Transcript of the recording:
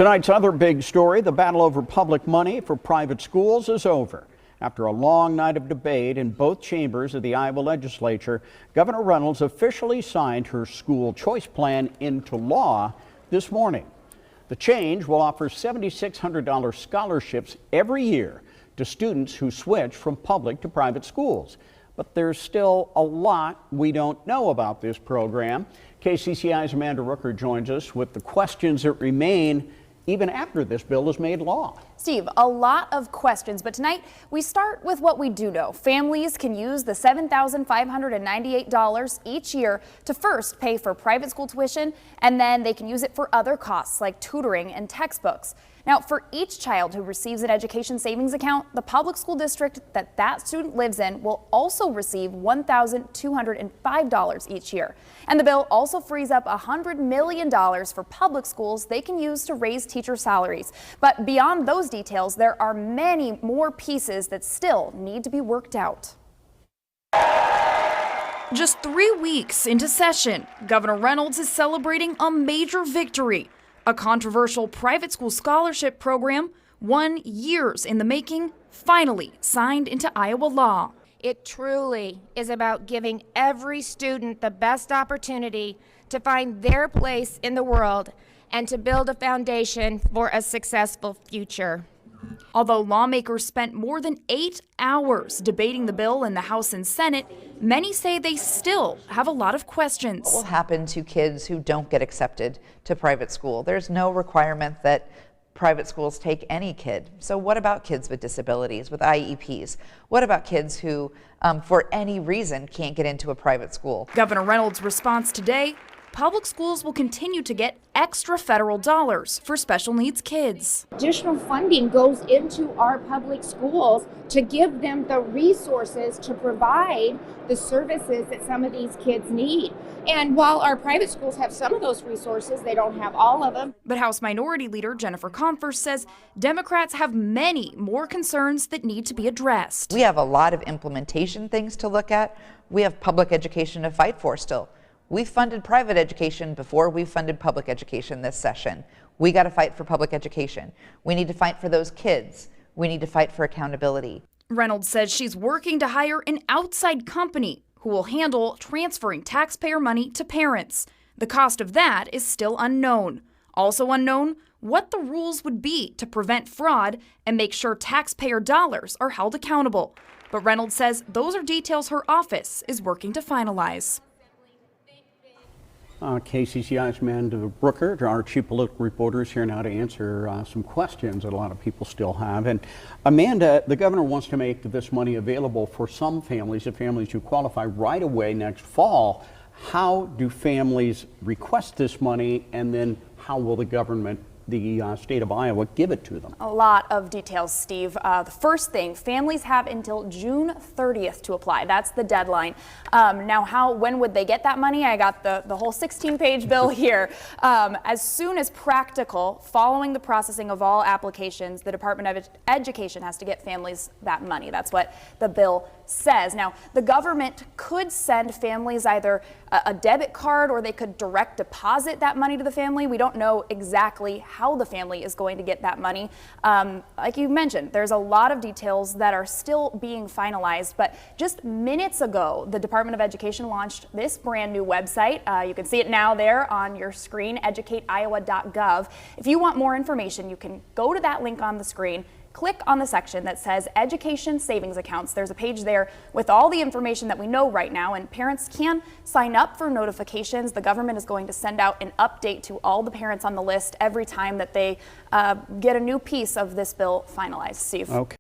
Tonight's other big story, the battle over public money for private schools is over. After a long night of debate in both chambers of the Iowa legislature, Governor Reynolds officially signed her school choice plan into law this morning. The change will offer $7,600 scholarships every year to students who switch from public to private schools. But there's still a lot we don't know about this program. KCCI's Amanda Rooker joins us with the questions that remain even after this bill is made law. Steve, a lot of questions, but tonight we start with what we do know. Families can use the $7,598 each year to first pay for private school tuition, and then they can use it for other costs like tutoring and textbooks. Now, for each child who receives an education savings account, the public school district that student lives in will also receive $1,205 each year. And the bill also frees up $100 million for public schools they can use to raise teacher salaries. But beyond those details, there are many more pieces that still need to be worked out. Just 3 weeks into session, Governor Reynolds is celebrating a major victory. A controversial private school scholarship program, 1 year in the making, finally signed into Iowa law. It truly is about giving every student the best opportunity to find their place in the world and to build a foundation for a successful future. Although lawmakers spent more than 8 hours debating the bill in the House and Senate, many say they still have a lot of questions. What will happen to kids who don't get accepted to private school? There's no requirement that private schools take any kid. So what about kids with disabilities, with IEPs? What about kids who, for any reason, can't get into a private school? Governor Reynolds' response today: public schools will continue to get extra federal dollars for special needs kids. Additional funding goes into our public schools to give them the resources to provide the services that some of these kids need. And while our private schools have some of those resources, they don't have all of them. But House Minority Leader Jennifer Comfort says Democrats have many more concerns that need to be addressed. We have a lot of implementation things to look at. We have public education to fight for still. We funded private education before we funded public education this session. We got to fight for public education. We need to fight for those kids. We need to fight for accountability. Reynolds says she's working to hire an outside company who will handle transferring taxpayer money to parents. The cost of that is still unknown. Also unknown, what the rules would be to prevent fraud and make sure taxpayer dollars are held accountable. But Reynolds says those are details her office is working to finalize. KCCI's Amanda Rooker, our chief political reporter, is here now to answer some questions that a lot of people still have. And Amanda, the governor wants to make this money available for some families, the families who qualify right away next fall. How do families request this money, and then how will the government, the state of Iowa, give it to them? A lot of details, Steve. The first thing, families have until June 30th to apply. That's the deadline. Now, when would they get that money? I got the whole 16-page bill here. As soon as practical, following the processing of all applications, the Department of Education has to get families that money. That's what the bill says. Now, the government could send families either a debit card or they could direct deposit that money to the family. We don't know exactly how the family is going to get that money. Like you mentioned, there's a lot of details that are still being finalized, but just minutes ago, the Department of Education launched this brand new website. You can see it now there on your screen, educateiowa.gov. If you want more information, you can go to that link on the screen, click on the section that says Education Savings Accounts. There's a page there with all the information that we know right now, and parents can sign up for notifications. The government is going to send out an update to all the parents on the list every time that they get a new piece of this bill finalized. Steve. Okay.